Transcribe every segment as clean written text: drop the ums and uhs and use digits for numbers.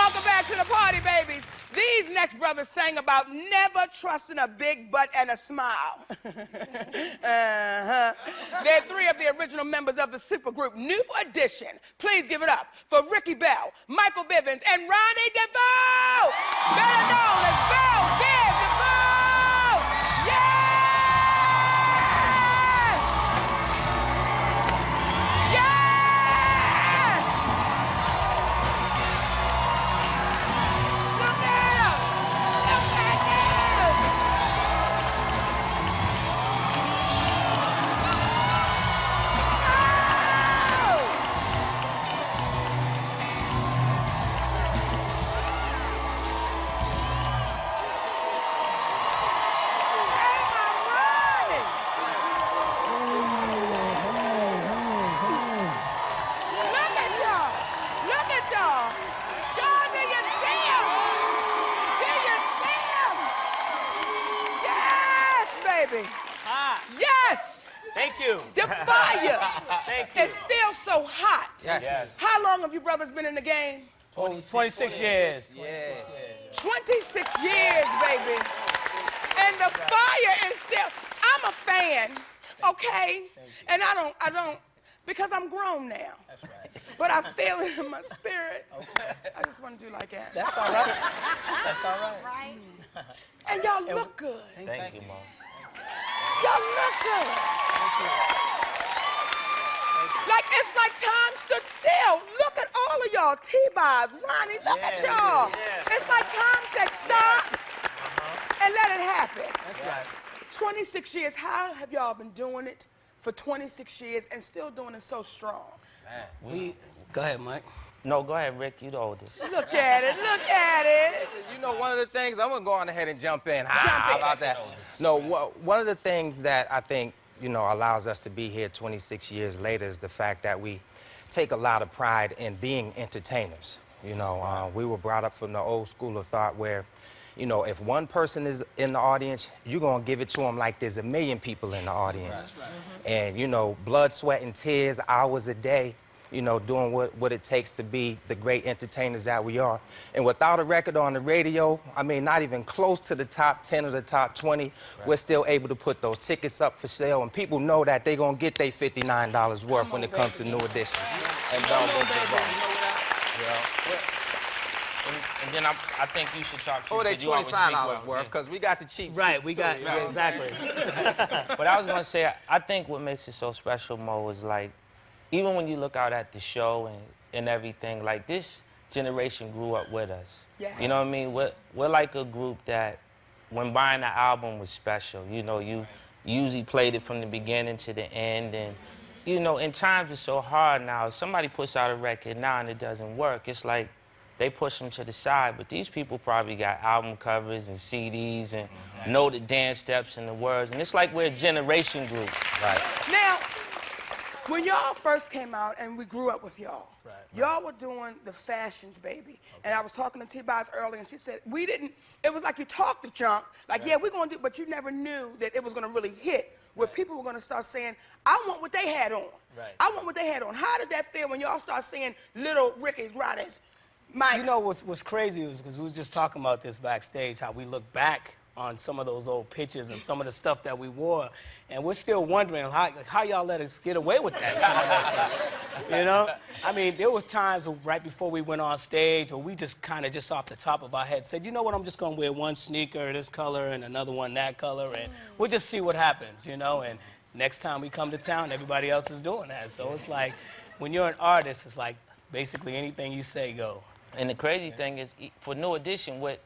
Welcome back to the party, babies. These next brothers sang about never trusting a big butt and a smile. They're three of the original members of the supergroup New Edition. Please give it up for Ricky Bell, Michael Bivins, and Ronnie DeVoe. Better known as Bell Biv DeVoe. Yeah! Yes! Thank you. The fire Thank you. is still so hot. Yes. How long have you brothers been in the game? 26 years. 26 years, baby. And the fire is still... I'm a fan, okay? And I don't, because I'm grown now. That's right. But I feel it in my spirit. Okay. I just want to do like that. That's all right. That's all right. Right. And y'all look good. Thank you, Mom. Y'all look good. Like, it's like time stood still. Look at all of y'all. T-Boz, Ronnie, look at y'all. It's like time said stop and let it happen. That's right. 26 years, how have y'all been doing it for 26 years and still doing it so strong? Man, Go ahead, Mike. No, go ahead, Rick. You the oldest. Look at it, look at it. You know, one of the things, I'm gonna go on ahead and jump in. How about that? No, one of the things that I think, you know, allows us to be here 26 years later is the fact that we take a lot of pride in being entertainers. You know, we were brought up from the old school of thought where, you know, if one person is in the audience, you're gonna give it to them like there's a million people in the audience. Right. And, you know, blood, sweat, and tears, hours a day, you know, doing what it takes to be the great entertainers that we are. And without a record on the radio, I mean, not even close to the top 10 or the top 20, we're still able to put those tickets up for sale, and people know that they're gonna get their $59 worth when it comes to New Edition. And Bell Biv DeVoe. And then I think you should talk to Oh, they $25 worth, because we got the cheap Right, seats we too, got, you know? yeah, exactly. But I was gonna say, I think what makes it so special, Mo, is like, even when you look out at the show and everything, like this generation grew up with us. Yes. You know what I mean? We're like a group that, when buying an album was special. You know, you usually played it from the beginning to the end, and you know, in times it's so hard now. If somebody puts out a record now and it doesn't work, it's like they push them to the side. But these people probably got album covers and CDs and know the dance steps and the words, and it's like we're a generation group. Right. Now, when y'all first came out and we grew up with y'all, y'all were doing the fashions, baby. And I was talking to T-Boz earlier, and she said, it was like you talked the junk, like, yeah, we're gonna do, but you never knew that it was gonna really hit, where people were gonna start saying, I want what they had on. Right. I want what they had on. How did that feel when y'all start seeing little Ricky's, Ronnie's, Mike's? You know what's crazy is because we was just talking about this backstage, how we look back on some of those old pictures and some of the stuff that we wore, and we're still wondering how y'all let us get away with that, some of that stuff. You know? I mean, there was times right before we went on stage where we just kind of just off the top of our head said, you know what, I'm just gonna wear one sneaker this color and another one that color, and we'll just see what happens, you know? And next time we come to town, everybody else is doing that. So it's like, when you're an artist, it's like basically anything you say, go. And the crazy thing is, for New Edition, what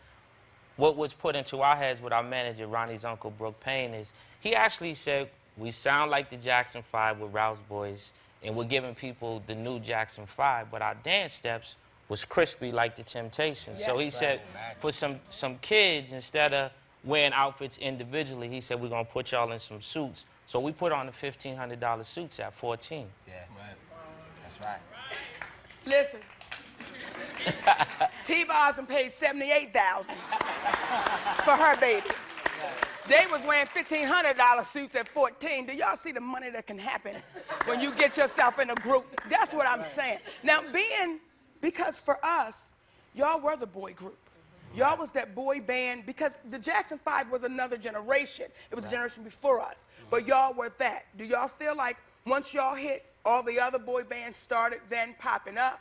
was put into our heads with our manager, Ronnie's uncle, Brooke Payne, is he actually said, we sound like the Jackson 5 with Rouse Boys, and we're giving people the new Jackson 5, but our dance steps was crispy like the Temptations. Yes. So he said, for some kids, instead of wearing outfits individually, he said, we're gonna put y'all in some suits. So we put on the $1,500 suits at 14. Yeah, right. That's right. Listen. T-Boz paid $78,000 for her baby. They was wearing $1,500 suits at 14. Do y'all see the money that can happen when you get yourself in a group? That's what I'm saying. Now, because for us, y'all were the boy group. Y'all was that boy band, because the Jackson 5 was another generation. It was a generation before us. But y'all were that. Do y'all feel like once y'all hit, all the other boy bands started then popping up?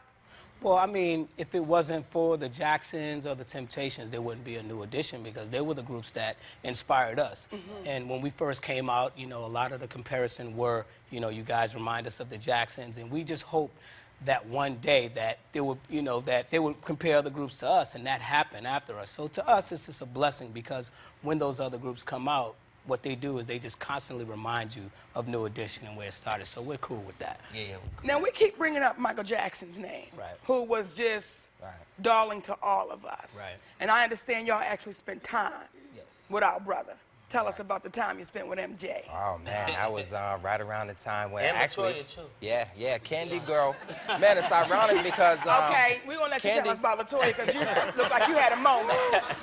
Well, I mean, if it wasn't for the Jacksons or the Temptations, there wouldn't be a New Edition, because they were the groups that inspired us. And when we first came out, you know, a lot of the comparison were, you know, you guys remind us of the Jacksons, and we just hoped that one day that they would, you know, that they would compare other groups to us, and that happened after us. So to us, it's just a blessing, because when those other groups come out, what they do is they just constantly remind you of New Edition and where it started. So we're cool with that. Yeah. Now, we keep bringing up Michael Jackson's name, who was just darling to all of us. And I understand y'all actually spent time with our brother. Tell us about the time you spent with MJ. Oh, man, that was right around the time when And actually... Latoya, too. Yeah, Candy Girl. Man, it's ironic because... okay, we're going to let you tell us about Latoya, because you look like you had a moment.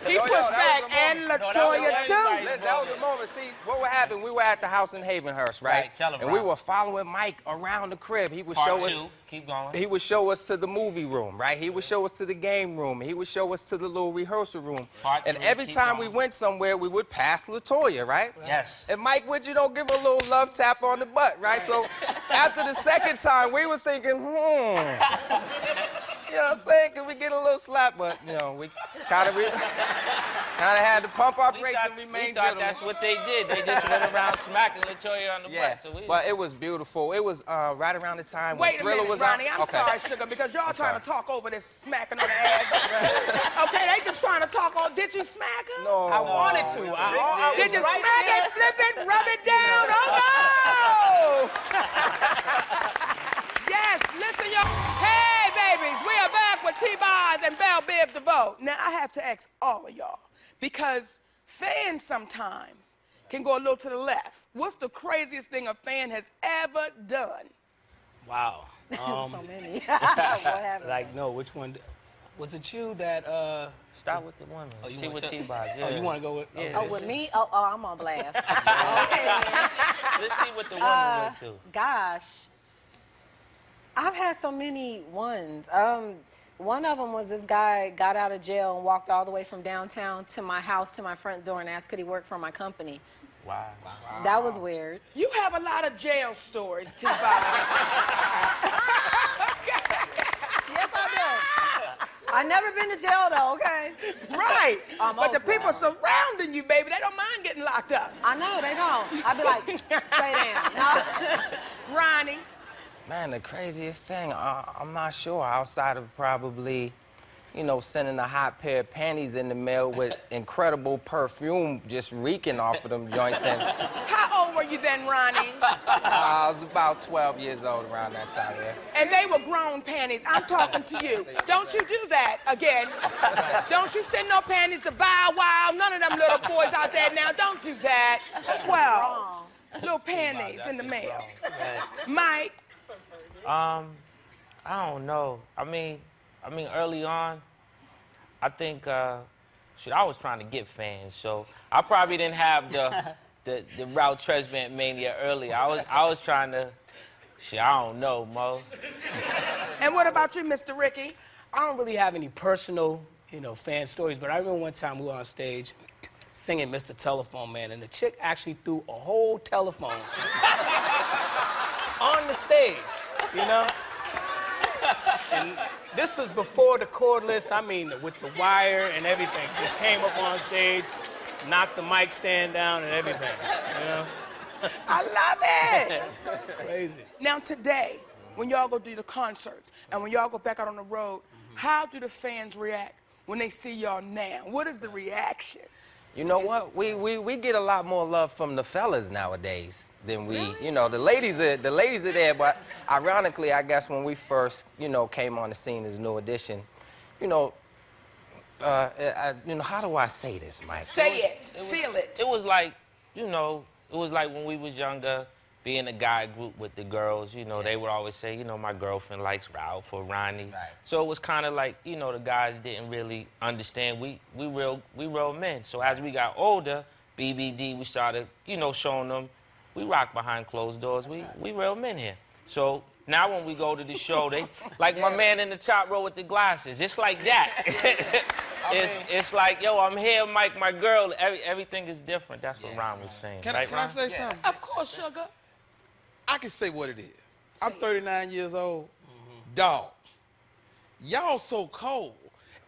He pushed back, and Latoya, too. Listen, that was a moment. See, what would happen, we were at the house in Havenhurst, right? Tell him, and we were following Mike around the crib. He would show us... Keep going. He would show us to the movie room, right? He would show us to the game room. He would show us to the little rehearsal room. And every time we went somewhere, we would pass Latoya, right? Yes. And Mike would, you know, give her a little love tap on the butt, right? So after the second time, we was thinking, you know what I'm saying? Can we get a little slap? But, you know, we kind of had to pump our brakes and remain gentlemen. That's what they did. They just went around smacking Latoya on the butt. So but it was beautiful. It was right around the time when Wait a Thriller minute, was Ronnie, out. I'm sorry, Sugar, because y'all trying to talk over this smacking on the ass. Okay, they just trying to talk on. Did you smack her? No. I wanted to. Did you smack it, flip it, rub it down? Oh, no! Yes, listen, y'all. Hey, babies, we are back with T-Boz and Bell Biv DeVoe. Now, I have to ask all of y'all, because fans sometimes can go a little to the left. What's the craziest thing a fan has ever done? Wow. So many. What happened? Like, no, which one? Was it you that, Start with the woman. Oh, you See want what to- T-Boz. Oh, you want to go with? Yeah. Oh, with me? Oh, I'm on blast. Okay, then. Let's see what the woman would do. Gosh, I've had so many ones. One of them was this guy got out of jail and walked all the way from downtown to my house, to my front door, and asked could he work for my company. Wow. That was weird. You have a lot of jail stories, T-Boz. Yes, I do. I've never been to jail, though, okay? Right. But the Almost. people surrounding you, baby, they don't mind getting locked up. I know, they don't. I'd be like, stay down. No. Ronnie. Man, the craziest thing, I'm not sure, outside of probably, you know, sending a hot pair of panties in the mail with incredible perfume just reeking off of them joints. And How old were you then, Ronnie? I was about 12 years old around that time, yeah. And they were grown panties. I'm talking to you. Don't you do that again. Don't you send no panties to Bow Wow. None of them little boys out there now. Don't do that. 12. Little panties in the mail. Mike. I don't know. I mean, early on, I think, shit, I was trying to get fans, so I probably didn't have the Ralph Tresvant mania early. I was trying to, shit, I don't know, Mo. And what about you, Mr. Ricky? I don't really have any personal, you know, fan stories, but I remember one time we were on stage singing Mr. Telephone Man, and the chick actually threw a whole telephone on the stage, you know? And this was before the cordless, I mean, with the wire and everything. Just came up on stage, knocked the mic stand down and everything, you know? I love it. Crazy. Now today, when y'all go do the concerts and when y'all go back out on the road, how do the fans react when they see y'all now? What is the reaction? You know what? We get a lot more love from the fellas nowadays than we, you know, the ladies are there, but ironically, I guess when we first, you know, came on the scene as New Edition, you know, how do I say this, Mike? Say it, feel it. It was like, you know, it was like when we was younger, being a guy group with the girls, you know, they would always say, you know, my girlfriend likes Ralph or Ronnie. Right. So it was kind of like, you know, the guys didn't really understand. We real men. So as we got older, BBD, we started, you know, showing them we rock behind closed doors. We real men here. So Now when we go to the show, they like my man in the top row with the glasses. It's like that. It's like, yo, I'm here, Mike, my girl. Everything is different. That's what Ron was saying. Can I say something? Of course, sugar. I can say what it is. I'm 39 years old. Dog. Y'all so cold.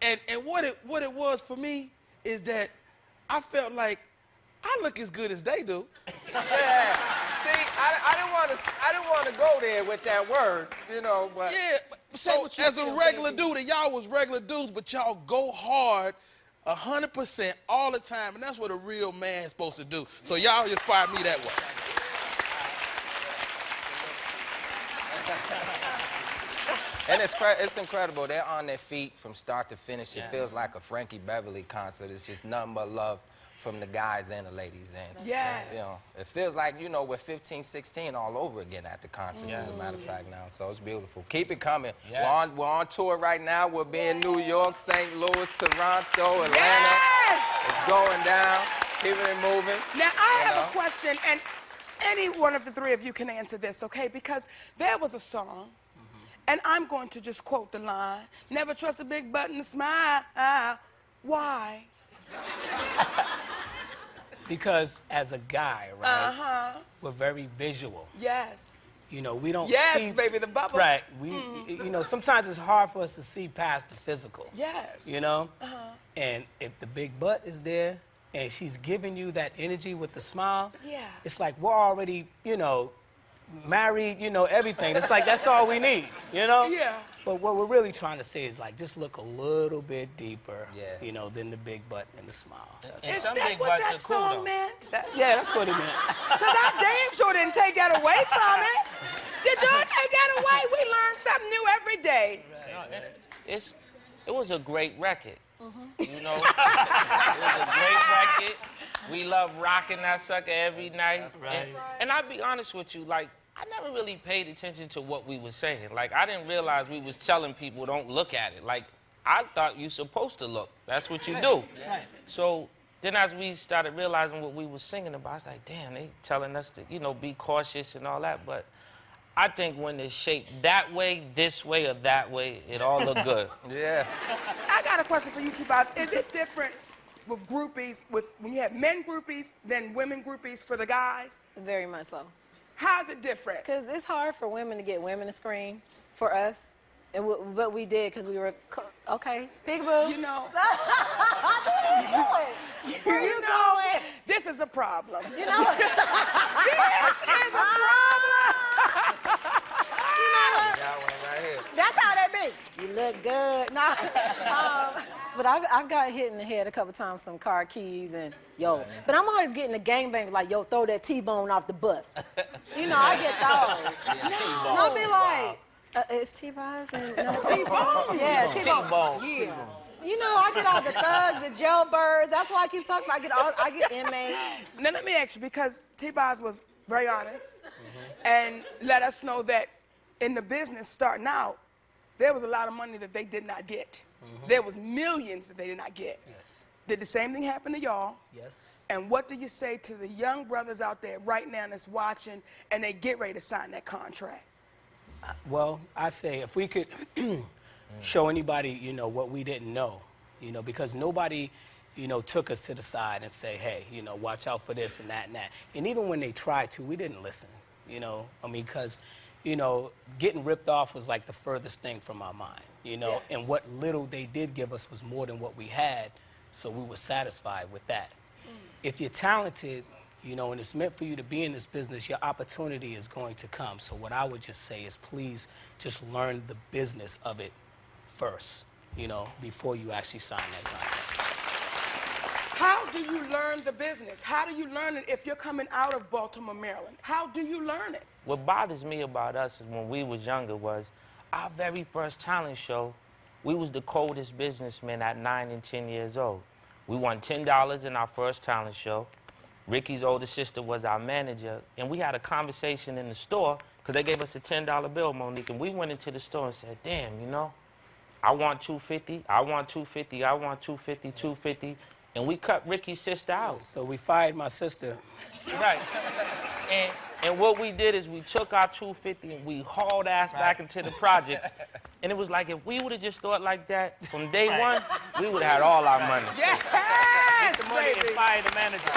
And what it was for me is that I felt like I look as good as they do. Yeah. See, I didn't want to go there with that word, you know, but... Yeah, so as a regular dude, and y'all was regular dudes, but y'all go hard 100% all the time, and that's what a real man's supposed to do. So y'all inspired me that way. And it's incredible. They're on their feet from start to finish. It feels like a Frankie Beverly concert. It's just nothing but love from the guys and the ladies. And, Yes. you know, it feels like, you know, we're 15, 16 all over again at the concerts, as a matter of fact, now. So it's beautiful. Keep it coming. Yes. We're on tour right now. We'll be in New York, St. Louis, Toronto, Atlanta. Yes! It's going down. Keeping it moving. Now, I have a question, and any one of the three of you can answer this, okay? Because there was a song, and I'm going to just quote the line, never trust a big button to smile. Why? Because as a guy, right, we're very visual. Yes. You know, we don't see... Yes, baby, the bubble. Right. You know, sometimes it's hard for us to see past the physical. Yes. You know? And if the big butt is there and she's giving you that energy with the smile, it's like we're already, you know, married, you know, everything. It's like that's all we need, you know? Yeah. But what we're really trying to say is like just look a little bit deeper, you know, than the big butt and the smile. Is that what that song meant? Yeah, that's what it meant. Because I damn sure didn't take that away from it. Did y'all take that away? We learn something new every day. It was a great record. You know, it was a great record. We love rocking that sucker every night. And I'll be honest with you, like, I never really paid attention to what we were saying. Like, I didn't realize we was telling people don't look at it. Like, I thought you supposed to look. That's what you do. So then as we started realizing what we were singing about, I was like, damn, they telling us to, you know, be cautious and all that. But I think when it's shaped that way, this way, or that way, it all look good. Yeah. I got a question for you two guys. Is it different with groupies, when you have men groupies than women groupies for the guys? Very much so. How's it different? Because it's hard for women to get women to scream for us. And but we did because we were, okay, peekaboo. You know. Where you going? This is a problem. You know what? This is a problem. Got one right here. That's how that be. You look good. No. But I've got hit in the head a couple times, some car keys and yo. But I'm always getting the gangbang like, yo, throw that T-bone off the bus. You know, I get those. No, I'll be like, it's T-bone? No, T-bone? Yeah, T-bone. Yeah. You know, I get all the thugs, the jailbirds. That's why I keep talking about I get inmates. Now, let me ask you, because T-Boz was very honest and let us know that in the business starting out, there was a lot of money that they did not get. There was millions that they did not get. Yes. Did the same thing happen to y'all? Yes. And what do you say to the young brothers out there right now that's watching and they get ready to sign that contract? Well, I say if we could show anybody, you know, what we didn't know, you know, because nobody, you know, took us to the side and say, hey, you know, watch out for this and that and that. And even when they tried to, we didn't listen, you know, I mean, because, you know, getting ripped off was like the furthest thing from our mind, you know, and what little they did give us was more than what we had, so we were satisfied with that. If you're talented, you know, and it's meant for you to be in this business, your opportunity is going to come. So what I would just say is please just learn the business of it first, you know, before you actually sign that contract. How do you learn the business? How do you learn it if you're coming out of Baltimore, Maryland? How do you learn it? What bothers me about us is when we was younger was our very first talent show, we was the coldest businessmen at 9 and 10 years old. We won $10 in our first talent show. Ricky's older sister was our manager, and we had a conversation in the store because they gave us a $10 bill, Monique, and we went into the store and said, damn, you know, I want $250, I want $250, I want $250, $250, and we cut Ricky's sister out. So we fired my sister. Right. And what we did is we took our 250 and we hauled ass back into the projects. And it was like, if we would have just thought like that from day one, we would have had all our money. Yes, Get the money and fire the manager.